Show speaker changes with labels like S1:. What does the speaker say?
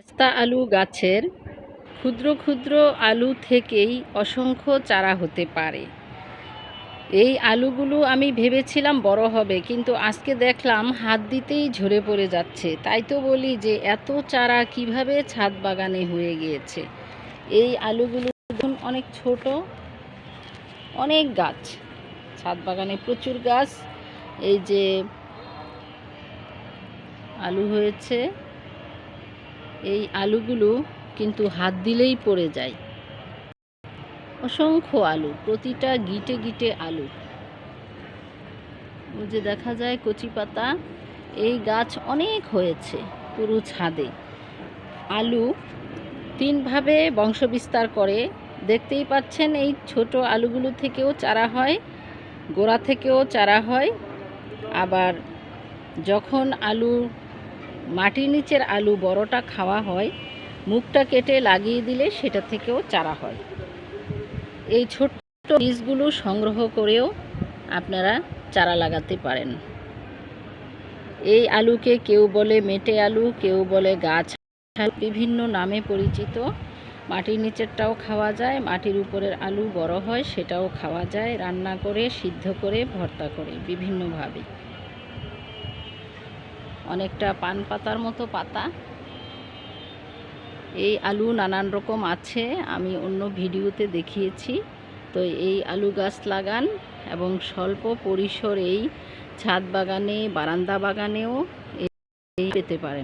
S1: পেস্তা আলু গাছের ক্ষুদ্র ক্ষুদ্র আলু থেকেই অসংখ্য চারা হতে পারে। এই আলুগুলো আমি ভেবেছিলাম বড় হবে, কিন্তু আজকে দেখলাম হাত দিতেই ঝরে পড়ে যাচ্ছে। তাই তো বলি যে এত চারা কিভাবে ছাদ বাগানে হয়ে গিয়েছে। এই আলুগুলো দেখুন, অনেক ছোট, অনেক গাছ, ছাদ বাগানে প্রচুর গাছ। এই যে আলু হয়েছে, এই আলুগুলো কিন্তু হাত দিলেই পড়ে যায়। অসংখ্য আলু, প্রতিটা গিটে গিটে আলু। ওই যে দেখা যায় কচি পাতা। এই গাছ অনেক হয়েছে পুরো ছাদে। আলু তিনভাবে বংশবিস্তার করে, দেখতেই পাচ্ছেন। এই ছোট আলুগুলো থেকেও চারা হয়, গোড়া থেকেও চারা হয়। আবার যখন আলু মাটির নিচের আলু বড়টা খাওয়া হয়, মুখটা কেটে লাগিয়ে দিলে সেটা থেকেও চারা হয়। এই ছোট্ট বীজগুলো সংগ্রহ করেও আপনারা চারা লাগাতে পারেন। এই আলুকে কেউ বলে মেটে আলু, কেউ বলে গাছ আলু, বিভিন্ন নামে পরিচিত। মাটির নিচেরটাও খাওয়া যায়, মাটির উপরের আলু বড় হয় সেটাও খাওয়া যায়, রান্না করে, সিদ্ধ করে, ভর্তা করে, বিভিন্নভাবে। অনেকটা পান পাতার মতো পাতা। এই আলু নানান রকম আছে, আমি অন্য ভিডিওতে দেখিয়েছি। তো এই আলু গাছ লাগান এবং স্বল্প পরিসর এই ছাদ বাগানে, বারান্দা বাগানেও পেতে পারেন।